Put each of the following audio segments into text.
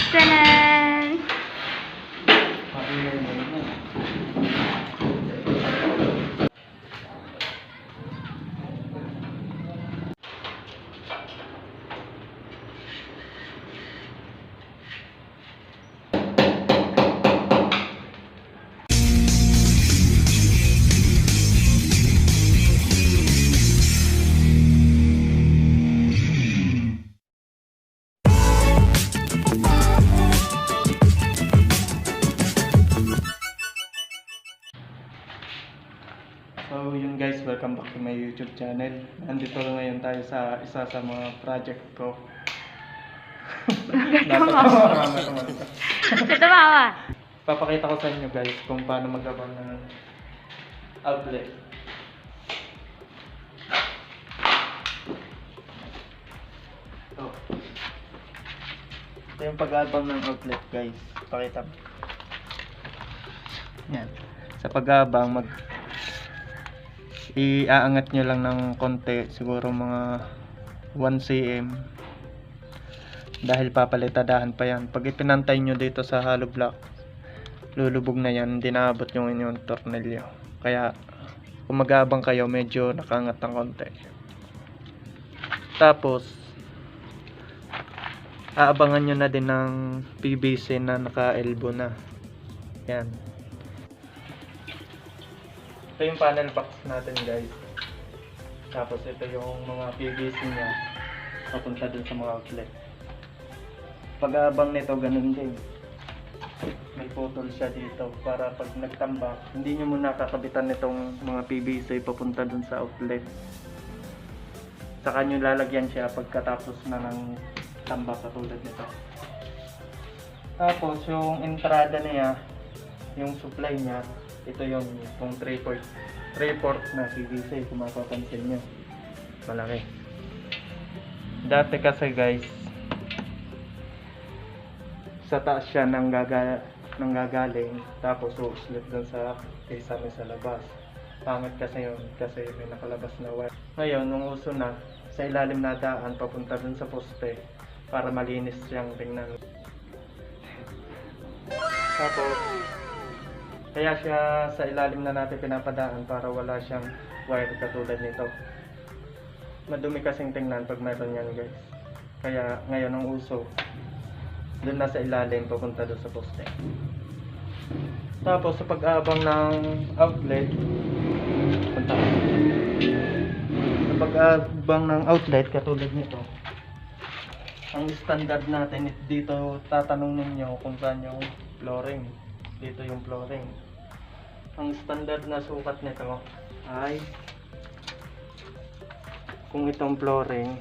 Tanan! So yun guys, welcome back to my YouTube channel. Nandito ngayon tayo sa isa sa mga project ko. Natawa. Papakita ko sa inyo guys kung paano maggawa ng outlet. Ito yung pag-abang ng outlet guys. Pakita mo. Yan. Sa pag-abang iaangat nyo lang ng konti, siguro mga 1 cm, dahil papalitadahan pa yan. Pag ipinantay nyo dito sa hollow block, lulubog na yan, hindi naabot yung inyong tornilyo. Kaya kung mag-aabang kayo, medyo nakaangat ng konti. Tapos aabangan nyo na din ng PVC na naka-elbow na yan. Ito yung panel box natin guys. Tapos ito yung mga PVC nya papunta dun sa mga outlet. Pag-aabang nito ganun din. May putol siya dito para pag nagtambak, hindi nyo muna kakabitan nitong mga PVC papunta dun sa outlet. Saka nyo lalagyan siya pagkatapos na ng tambak katulad nito. Tapos yung entrada niya, yung supply niya, ito yung 3/4 na PVC kung mapapansin nyo. Malaki. Dati kasi guys, sa taas siya nanggagaling, tapos uuslit dun sa kisame sa labas. Pangit kasi yun, kasi may nakalabas na wire. Ngayon, nung uso na, sa ilalim na daan papunta dun sa poste para malinis siyang tingnan. Tapos kaya siya sa ilalim na natin pinapadaan para wala siyang wire katulad nito. Madumi kasing tingnan pag mayroon yan guys. Kaya ngayon ang uso, doon na sa ilalim papunta doon sa poste. Tapos sa pag-aabang ng outlet, sa pag-aabang ng outlet katulad nito, ang standard natin dito, tatanong ninyo kung saan yung flooring. Dito yung flooring. Ang standard na sukat nito ay, kung itong flooring,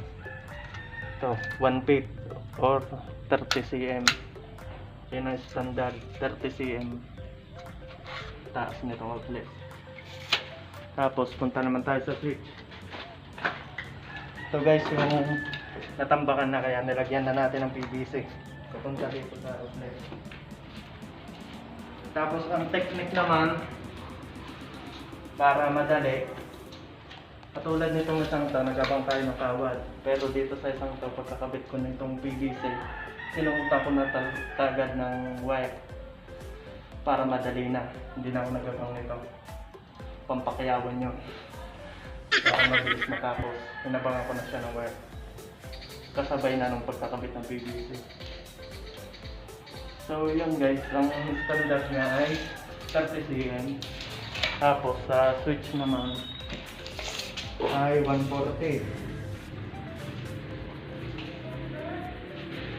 ito 1 feet or 30 cm. Yan ang standard, 30 cm taas nitong outlet. Tapos punta naman tayo sa switch. Ito guys yung natambakan na, kaya nilagyan na natin ng PVC. Pupunta dito sa outlet. Tapos ang technique naman, para madali, katulad nitong isang to, nagabang tayo ng kawad. Pero dito sa isang to, pagkakabit ko nitong PVC, sinuutan ko na tagad ng wire para madali na. Hindi na ako nagabang nito. Pampakyawan yun. Para mabilis matapos, inabangan ko na siya ng wire. Kasabay na nung pagkakabit ng PVC. So yun guys, ang standard niya ay 30 cm. Tapos sa switch naman ay 140.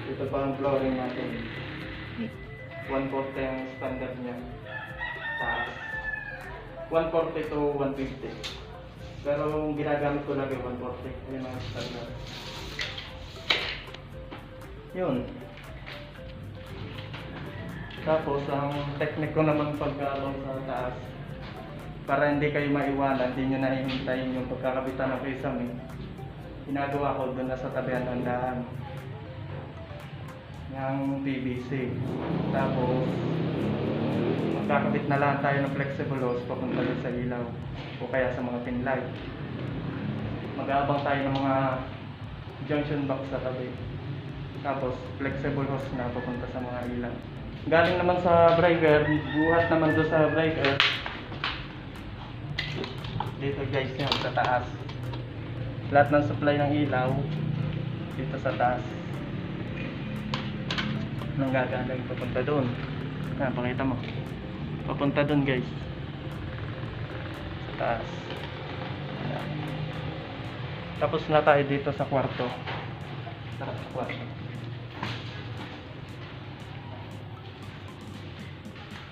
Ito pa ang flooring natin. 140 ang standard niya. Taas 140 to 150. Pero ang ginagamit ko lagi 140. Yun ang standard. Yun. Tapos ang technique ko naman pag-along sa taas, para hindi kayo maiwanan, hindi nyo nahihintayin yung pagkakabitan ng kisame, ginagawa ko doon na sa tabihan ng daan ng PVC. Tapos magkakabit na lang tayo ng flexible hose papunta doon sa ilaw o kaya sa mga pin light. Mag-aabang tayo ng mga junction box sa tabi. Tapos flexible hose na papunta sa mga ilaw. Galing naman sa breaker, buhat naman doon sa breaker. Dito guys yan sa taas. Lahat ng supply ng ilaw dito sa taas. Nang gagaling papunta doon. Pakita mo. Papunta doon guys. Sa taas. Ayan. Tapos na tayo dito sa kwarto. Tara sa kwarto.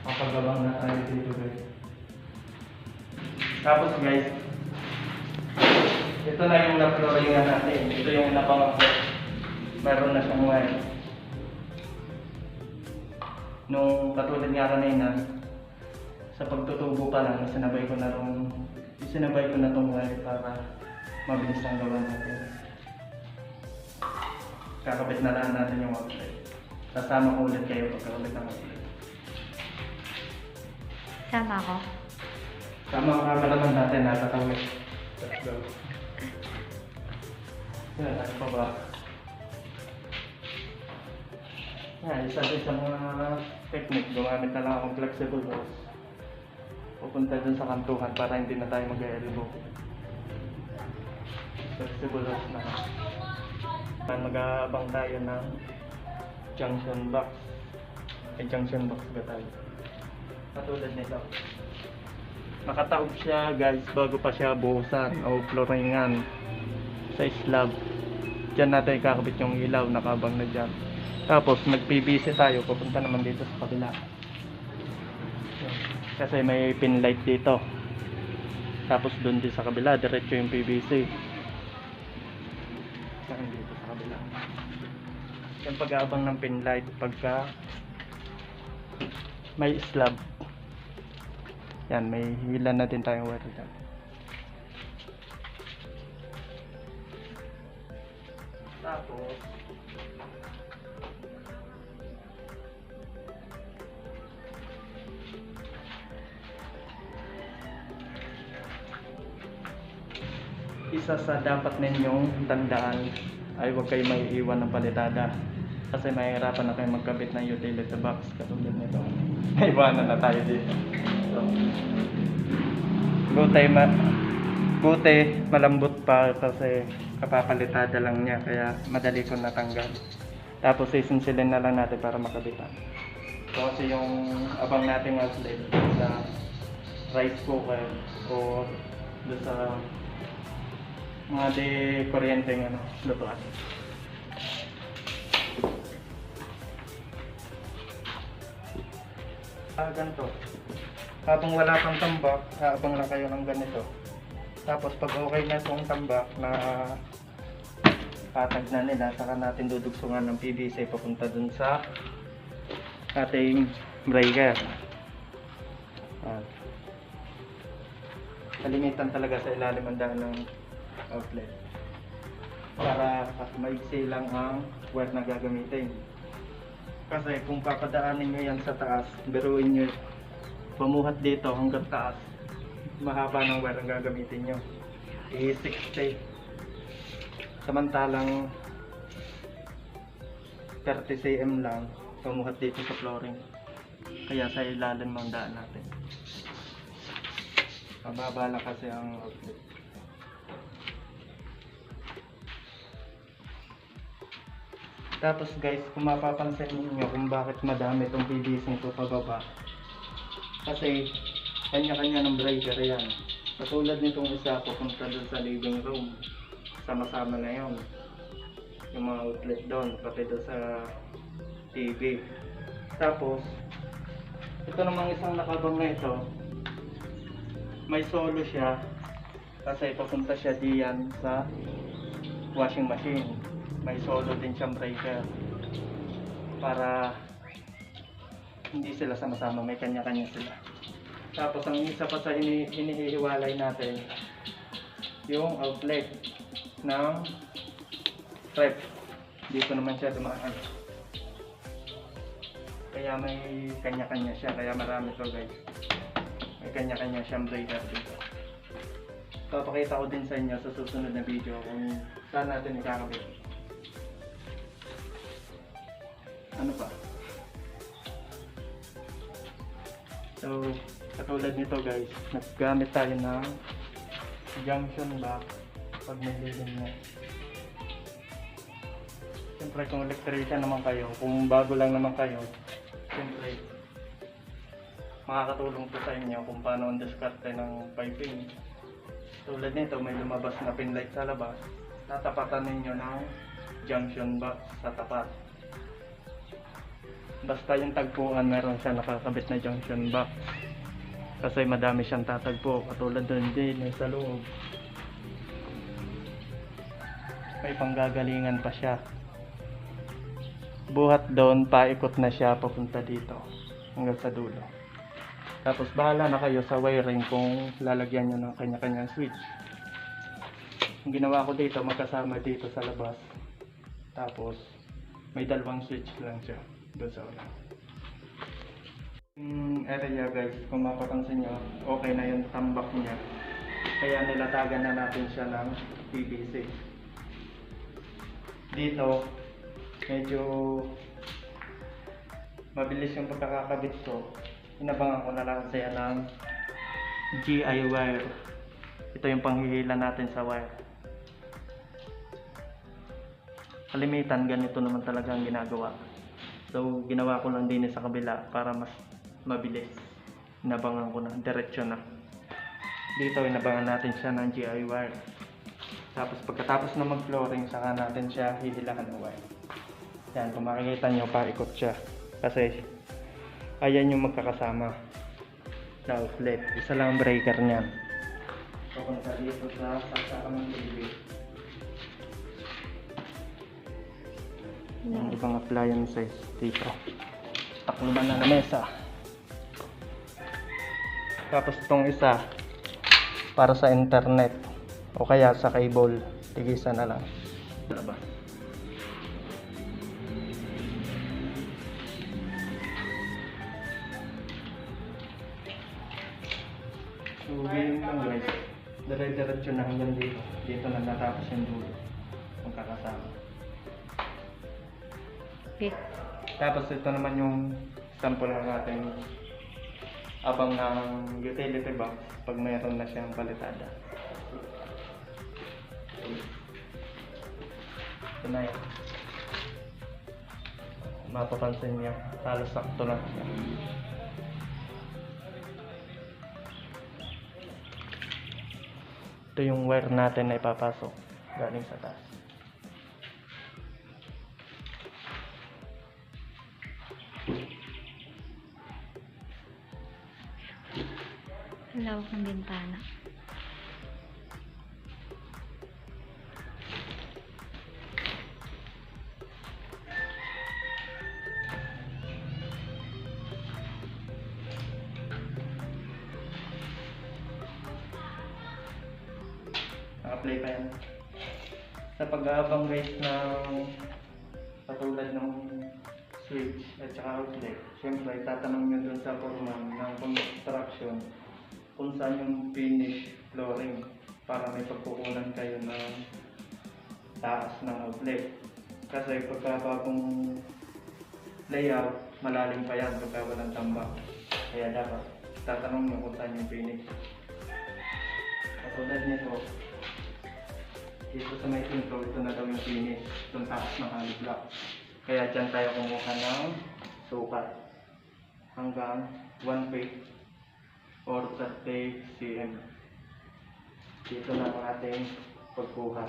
Mapagabang na tayo dito guys. Tapos guys, ito na yung na-flooringan natin. Ito yung napangakot. Meron na siyang wire. Nung katulad nga kanina, sa pagtutubo pa lang, isinabay ko na tong wire para mabilis ang gawa natin. Kakabit na lang natin yung outlet. Sasama ko ulit kayo pagkakabit ng outlet. Sama ako. Sama ang cameraman natin, nasa tawid. Let's go. Yan, ano pa ba? Yan, isa din sa mga technique, gumamit na lang akong flexible hose. Pupunta dun sa kantuhan para hindi na tayo mag-elbow. Flexible hose na. Mag-aabang tayo ng junction box. May junction box ba tayo? Katulad nito. Nakataob siya guys bago pa siya buhusan o flooringan sa slab. Diyan natin kakabit yung ilaw, nakabang na dyan. Tapos nag-PVC tayo, pupunta naman dito sa kabila. Kasi may pin light dito. Tapos doon din sa kabila, diretso yung PVC. Saan dito sa kabila. Yung pag-aabang ng pin light pagka may slab. Yan, may hilan na din tayong wire dyan. Tapos isa sa dapat ninyong tandaan ay huwag kayo maiiwan ng palitada kasi mahihirapan na kayo magkabit ng utility box katulad nito. Naiwanan na tayo dito. So, buti malambot pa kasi kapapalitada lang niya kaya madali ko natanggal. Tapos sisinsilin na lang natin para makabitan. So, kasi yung abang nating outlet sa rice cooker o doon sa mga di kuryenteng lutuan. Ganito. Habang wala pang tambak, habang lang kayo ng ganito. Tapos pag okay na itong tambak na patag na nila, saka natin dudugsungan ng PVC papunta dun sa ating breaker. Kalimitan talaga sa ilalim ang daan ng outlet para maiksi lang ang wire na gagamitin. Kasi kung papadaanin nyo yan sa taas, biruin nyo pumuhat dito hanggang taas, mahaba ng wire ang gagamitin nyo, 60. Samantalang 30 cm lang pumuhat dito sa flooring, kaya sa ilalim ng daan natin. Mababa lang kasi ang outlet. Tapos guys, kung mapapansin niyo kung bakit madami itong PVC nito pababa, kasi kanya-kanya ng breaker yan. Katulad nitong isa, pupunta dun sa living room, sama-sama na yun yung mga outlet doon, pati doon sa TV. Tapos ito namang isang nakabang na ito, may solo siya kasi papunta siya diyan sa washing machine. May solo din siyang breaker para hindi sila sama-sama, may kanya-kanya sila. Tapos ang isa pa sa hinihiwalay natin, yung outlet ng ref. Dito naman siya dumaan. Kaya may kanya-kanya siya, kaya marami to guys. May kanya-kanya siyang breaker dito. Papakita ko din sa inyo sa susunod na video kung saan natin ikakabit. ano pa. So, katulad nito guys, naggamit tayo ng junction box pag may lilim na. Siyempre kung electrician naman kayo, kung bago lang naman kayo, siyempre makakatulong po sa inyo kung paano ang diskarte ng piping. Tulad nito, may lumabas na pin light sa labas, tatapatan ninyo ng junction box sa tapat. Basta yung tagpuan meron siya nakakabit na junction box, kasi madami siyang tatagpo, katulad doon din sa loob may panggagalingan pa siya. Buhat doon, paikot na siya papunta dito hanggang sa dulo. Tapos bahala na kayo sa wiring kung lalagyan nyo ng kanya-kanyang switch. Ang ginawa ko dito, magkasama dito sa labas. Tapos may dalawang switch lang siya doon sa ulan. Yung area guys, kung mapapansin nyo, okay na yung tambak niya. Kaya nilatagan na natin siya ng PVC. Dito, medyo mabilis yung pagkakakabit ko. Inabangan ko na lang siya ng GI wire. Ito yung panghihila natin sa wire. Kalimitan, ganito naman talaga ang ginagawa. So, ginawa ko lang din sa kabila para mas mabilis. Inabangan ko na, diretsyo na. Dito, inabangan natin siya ng GI wire. Tapos pagkatapos na mag-flooring, saka natin siya hihilahan ng wire. Yan, kung makikita nyo, paikot siya. Kasi, ayan yung magkakasama na outlet. Isa lang ang breaker niyan. Papunta dito sa saksakan ng TV. Yung ibang appliances dito. Takluban na na mesa. Tapos itong isa, para sa internet. O kaya sa cable, tigisan na lang. Labas. So, ganyan lang guys. Dire-diretso na hanggang dito. Dito na natapos yung dulo. Kung kakasama. Okay. Tapos ito naman yung sample ng ating abang ng utility box pag mayroon na siyang palitada. Ito na yan. Mapapansin niya, halos sakto na siya. Ito yung wire natin na ipapasok galing sa taas. Lawak ng bintana. Naka-play pa yan. Sa pag-aabang guys ng katulad ng switch at saka outlet, syempre tatanong nyo dun sa foreman ng construction kung saan yung finish flooring para may pagkukunan kayo ng taas ng outlet. Kasi pagkabagong layout, malalim pa yan pagka walang tambak. Kaya dapat tatanong nyo kung saan yung finish. Katulad nito, dito sa may intro, ito na daw yung finish, itong taas ng hollow block. Kaya dyan tayo kumuha ng sukat hanggang 1 feet or 30 cm. Dito na ang ating pagkuha,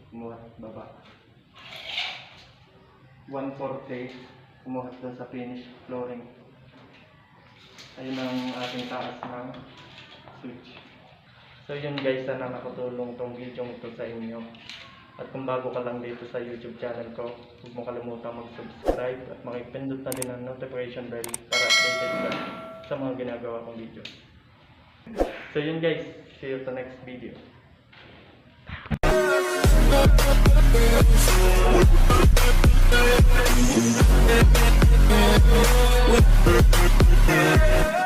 kumuha baba. 1/4 kumuha doon sa finish flooring. Ayun ang ating taas ng switch. So yun guys, sana nakatulong tong video ito sa inyo. At kung bago ka lang dito sa YouTube channel ko, huwag mo kalimutan mag-subscribe at makipindot na din ang notification bell para updated ka sa mga ginagawa kong video. So yun guys, see you to next video. We'll be right back.